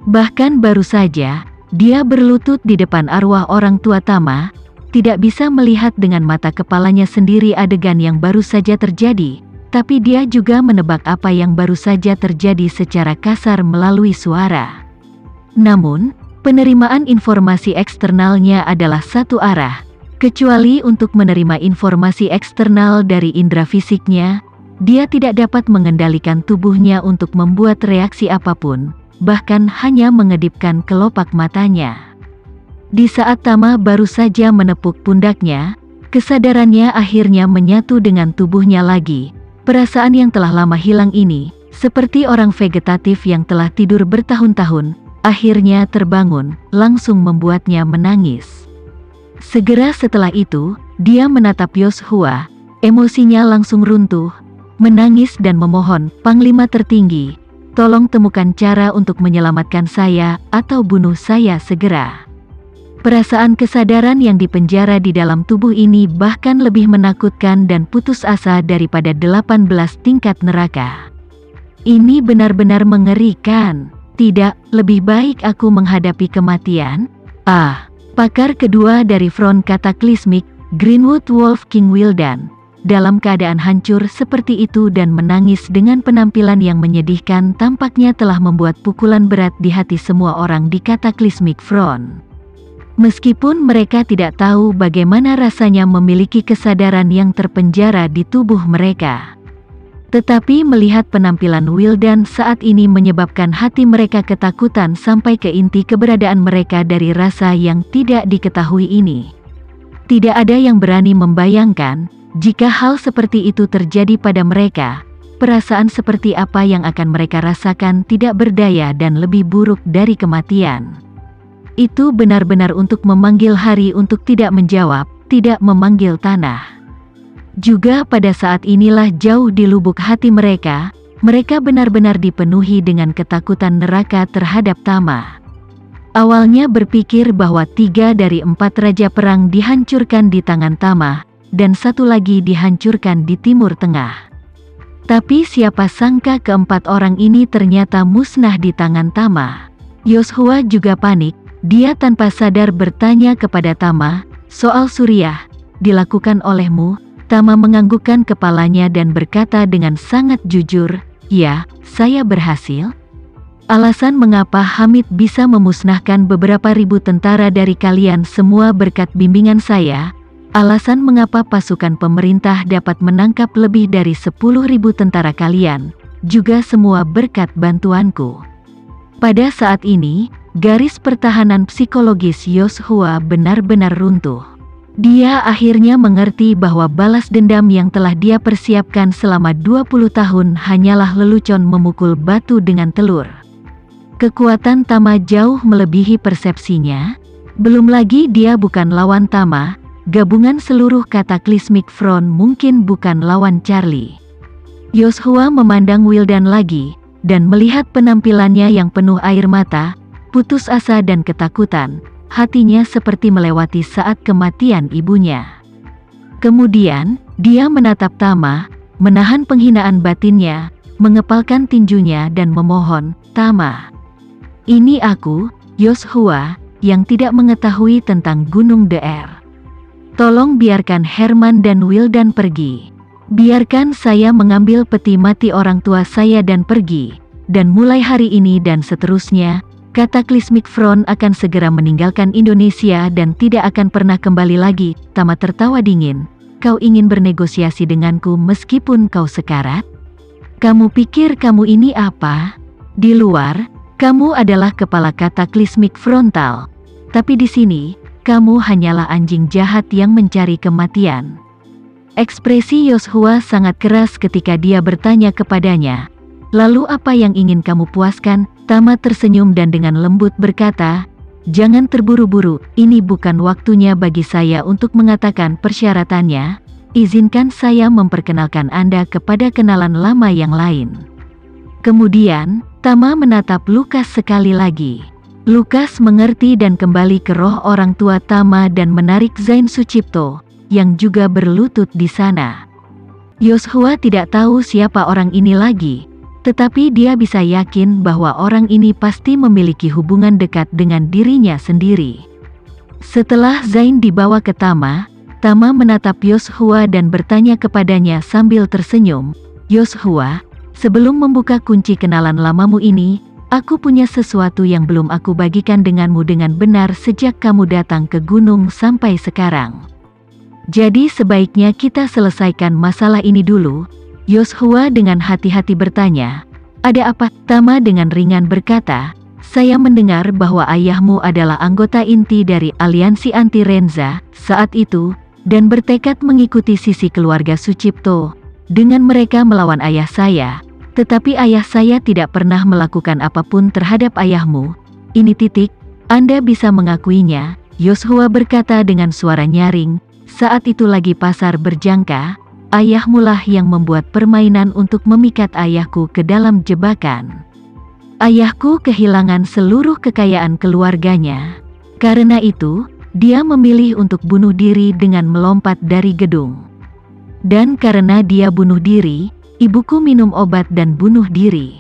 Bahkan baru saja dia berlutut di depan arwah orang tua Tama, tidak bisa melihat dengan mata kepalanya sendiri adegan yang baru saja terjadi, tapi dia juga menebak apa yang baru saja terjadi secara kasar melalui suara. Namun, penerimaan informasi eksternalnya adalah satu arah, kecuali untuk menerima informasi eksternal dari indera fisiknya, dia tidak dapat mengendalikan tubuhnya untuk membuat reaksi apapun, bahkan hanya mengedipkan kelopak matanya. Di saat Tama baru saja menepuk pundaknya, kesadarannya akhirnya menyatu dengan tubuhnya lagi. Perasaan yang telah lama hilang ini, seperti orang vegetatif yang telah tidur bertahun-tahun, akhirnya terbangun, langsung membuatnya menangis. Segera setelah itu, dia menatap Yoshua, emosinya langsung runtuh, menangis dan memohon, "Panglima tertinggi, tolong temukan cara untuk menyelamatkan saya, atau bunuh saya segera." Perasaan kesadaran yang dipenjara di dalam tubuh ini bahkan lebih menakutkan dan putus asa daripada 18 tingkat neraka. Ini benar-benar mengerikan. Tidak, lebih baik aku menghadapi kematian. Pakar kedua dari front kataklismik, Greenwood Wolf King Wildan, dalam keadaan hancur seperti itu dan menangis dengan penampilan yang menyedihkan tampaknya telah membuat pukulan berat di hati semua orang di Cataclysmic Front. Meskipun mereka tidak tahu bagaimana rasanya memiliki kesadaran yang terpenjara di tubuh mereka. Tetapi melihat penampilan Wildan saat ini menyebabkan hati mereka ketakutan sampai ke inti keberadaan mereka dari rasa yang tidak diketahui ini. Tidak ada yang berani membayangkan, jika hal seperti itu terjadi pada mereka, perasaan seperti apa yang akan mereka rasakan tidak berdaya dan lebih buruk dari kematian. Itu benar-benar untuk memanggil hari untuk tidak menjawab, tidak memanggil tanah. Juga pada saat inilah jauh di lubuk hati mereka benar-benar dipenuhi dengan ketakutan neraka terhadap Tama. Awalnya berpikir bahwa 3 dari 4 raja perang dihancurkan di tangan Tama, dan 1 lagi dihancurkan di Timur Tengah. Tapi siapa sangka keempat orang ini ternyata musnah di tangan Tama. Yoshua juga panik, dia tanpa sadar bertanya kepada Tama, "Soal Suriah, dilakukan olehmu?" Tama menganggukkan kepalanya dan berkata dengan sangat jujur, "Ya, saya berhasil." Alasan mengapa Hamid bisa memusnahkan beberapa ribu tentara dari kalian semua berkat bimbingan saya, alasan mengapa pasukan pemerintah dapat menangkap lebih dari 10.000 tentara kalian, juga semua berkat bantuanku. Pada saat ini, garis pertahanan psikologis Yoshua benar-benar runtuh. Dia akhirnya mengerti bahwa balas dendam yang telah dia persiapkan selama 20 tahun hanyalah lelucon memukul batu dengan telur. Kekuatan Tama jauh melebihi persepsinya. Belum lagi dia bukan lawan Tama, gabungan seluruh Cataclysmic Front mungkin bukan lawan Charlie. Yoshua memandang Wildan lagi, dan melihat penampilannya yang penuh air mata, putus asa dan ketakutan. Hatinya seperti melewati saat kematian ibunya. Kemudian, dia menatap Tama, menahan penghinaan batinnya, mengepalkan tinjunya dan memohon, "Tama, ini aku, Yoshua, yang tidak mengetahui tentang Gunung DR. Tolong biarkan Herman dan Wildan pergi. Biarkan saya mengambil peti mati orang tua saya dan pergi, dan mulai hari ini dan seterusnya, Cataclysmic Front akan segera meninggalkan Indonesia dan tidak akan pernah kembali lagi." Tama tertawa dingin, "Kau ingin bernegosiasi denganku meskipun kau sekarat? Kamu pikir kamu ini apa? Di luar, kamu adalah kepala Cataclysmic Frontal. Tapi di sini, kamu hanyalah anjing jahat yang mencari kematian." Ekspresi Yoshua sangat keras ketika dia bertanya kepadanya, "Lalu apa yang ingin kamu puaskan?" Tama tersenyum dan dengan lembut berkata, "Jangan terburu-buru, ini bukan waktunya bagi saya untuk mengatakan persyaratannya. Izinkan saya memperkenalkan Anda kepada kenalan lama yang lain." Kemudian, Tama menatap Lukas sekali lagi. Lukas mengerti dan kembali ke roh orang tua Tama dan menarik Zain Sucipto, yang juga berlutut di sana. Yoshua tidak tahu siapa orang ini lagi. Tetapi dia bisa yakin bahwa orang ini pasti memiliki hubungan dekat dengan dirinya sendiri. Setelah Zain dibawa ke Tama, Tama menatap Yoshua dan bertanya kepadanya sambil tersenyum, "Yoshua, sebelum membuka kunci kenalan lamamu ini, aku punya sesuatu yang belum aku bagikan denganmu dengan benar sejak kamu datang ke gunung sampai sekarang. Jadi sebaiknya kita selesaikan masalah ini dulu." Yoshua dengan hati-hati bertanya, "Ada apa?" Tama dengan ringan berkata, "Saya mendengar bahwa ayahmu adalah anggota inti dari aliansi anti Renza saat itu, dan bertekad mengikuti sisi keluarga Sucipto. Dengan mereka melawan ayah saya, tetapi ayah saya tidak pernah melakukan apapun terhadap ayahmu. Ini titik, Anda bisa mengakuinya." Yoshua berkata dengan suara nyaring, "Saat itu lagi pasar berjangka, ayahmu lah yang membuat permainan untuk memikat ayahku ke dalam jebakan. Ayahku kehilangan seluruh kekayaan keluarganya. Karena itu, dia memilih untuk bunuh diri dengan melompat dari gedung. Dan karena dia bunuh diri, ibuku minum obat dan bunuh diri.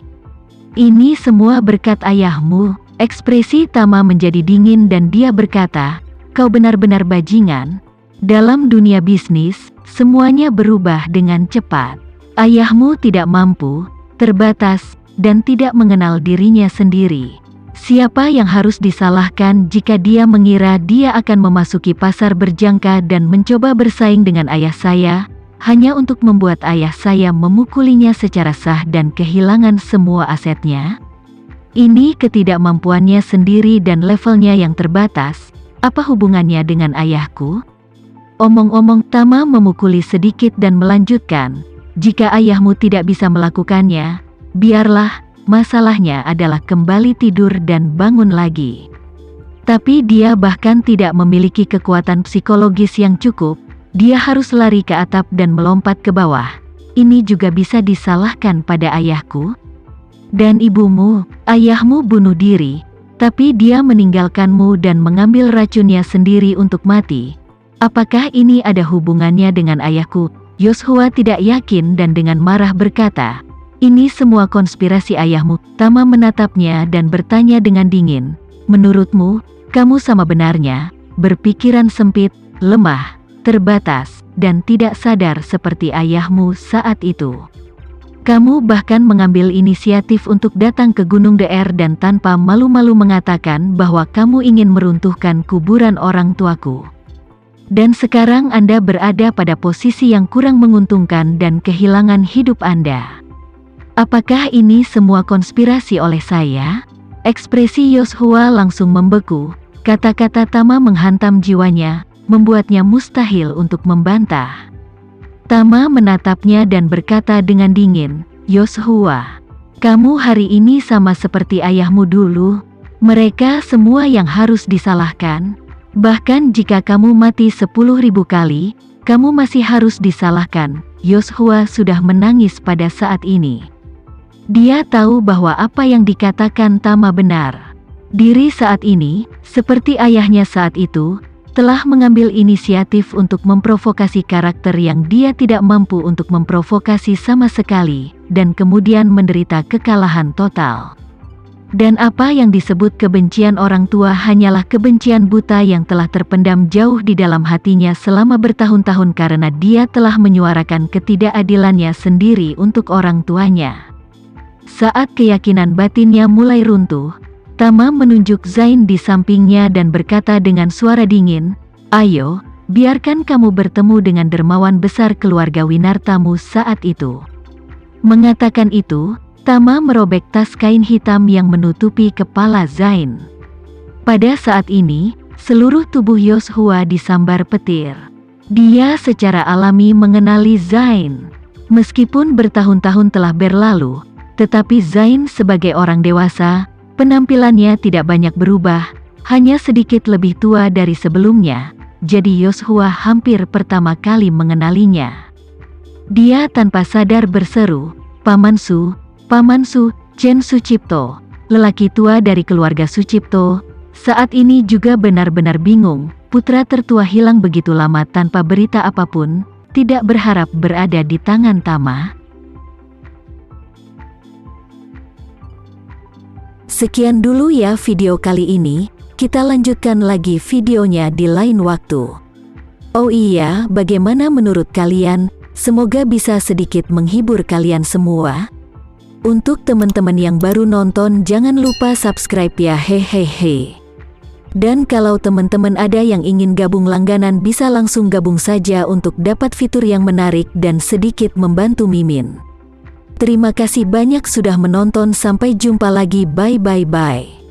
Ini semua berkat ayahmu." Ekspresi Tama menjadi dingin dan dia berkata, "Kau benar-benar bajingan. Dalam dunia bisnis, semuanya berubah dengan cepat. Ayahmu tidak mampu, terbatas, dan tidak mengenal dirinya sendiri. Siapa yang harus disalahkan jika dia mengira dia akan memasuki pasar berjangka dan mencoba bersaing dengan ayah saya, hanya untuk membuat ayah saya memukulinya secara sah dan kehilangan semua asetnya? Ini ketidakmampuannya sendiri dan levelnya yang terbatas. Apa hubungannya dengan ayahku?" Omong-omong, Tama memukuli sedikit dan melanjutkan, "Jika ayahmu tidak bisa melakukannya, biarlah, masalahnya adalah kembali tidur dan bangun lagi. Tapi dia bahkan tidak memiliki kekuatan psikologis yang cukup, dia harus lari ke atap dan melompat ke bawah. Ini juga bisa disalahkan pada ayahku? Dan ibumu, ayahmu bunuh diri, tapi dia meninggalkanmu dan mengambil racunnya sendiri untuk mati. Apakah ini ada hubungannya dengan ayahku?" Yoshua tidak yakin dan dengan marah berkata, "Ini semua konspirasi ayahmu." Tama menatapnya dan bertanya dengan dingin, "Menurutmu, kamu sama benarnya, berpikiran sempit, lemah, terbatas, dan tidak sadar seperti ayahmu saat itu. Kamu bahkan mengambil inisiatif untuk datang ke Gunung DR dan tanpa malu-malu mengatakan bahwa kamu ingin meruntuhkan kuburan orang tuaku. Dan sekarang Anda berada pada posisi yang kurang menguntungkan dan kehilangan hidup Anda. Apakah ini semua konspirasi oleh saya?" Ekspresi Yoshua langsung membeku. Kata-kata Tama menghantam jiwanya, membuatnya mustahil untuk membantah. Tama menatapnya dan berkata dengan dingin, "Yoshua, kamu hari ini sama seperti ayahmu dulu. Mereka semua yang harus disalahkan. Bahkan jika kamu mati 10.000 kali, kamu masih harus disalahkan." Yoshua sudah menangis pada saat ini. Dia tahu bahwa apa yang dikatakan Tama benar. Diri saat ini, seperti ayahnya saat itu, telah mengambil inisiatif untuk memprovokasi karakter yang dia tidak mampu untuk memprovokasi sama sekali, dan kemudian menderita kekalahan total. Dan apa yang disebut kebencian orang tua hanyalah kebencian buta yang telah terpendam jauh di dalam hatinya selama bertahun-tahun karena dia telah menyuarakan ketidakadilannya sendiri untuk orang tuanya. Saat keyakinan batinnya mulai runtuh, Tama menunjuk Zain di sampingnya dan berkata dengan suara dingin, "Ayo, biarkan kamu bertemu dengan dermawan besar keluarga Winartamu saat itu." Mengatakan itu, Tama merobek tas kain hitam yang menutupi kepala Zain. Pada saat ini, seluruh tubuh Yoshua disambar petir. Dia secara alami mengenali Zain. Meskipun bertahun-tahun telah berlalu, tetapi Zain sebagai orang dewasa, penampilannya tidak banyak berubah, hanya sedikit lebih tua dari sebelumnya, jadi Yoshua hampir pertama kali mengenalinya. Dia tanpa sadar berseru, "Paman Su, Paman Su, Chen Sucipto." Lelaki tua dari keluarga Sucipto, saat ini juga benar-benar bingung. Putra tertua hilang begitu lama tanpa berita apapun, tidak berharap berada di tangan Tama. Sekian dulu ya video kali ini, kita lanjutkan lagi videonya di lain waktu. Oh iya, bagaimana menurut kalian? Semoga bisa sedikit menghibur kalian semua. Untuk teman-teman yang baru nonton, jangan lupa subscribe ya, hehehe. Dan kalau teman-teman ada yang ingin gabung langganan, bisa langsung gabung saja untuk dapat fitur yang menarik dan sedikit membantu Mimin. Terima kasih banyak sudah menonton, sampai jumpa lagi, bye.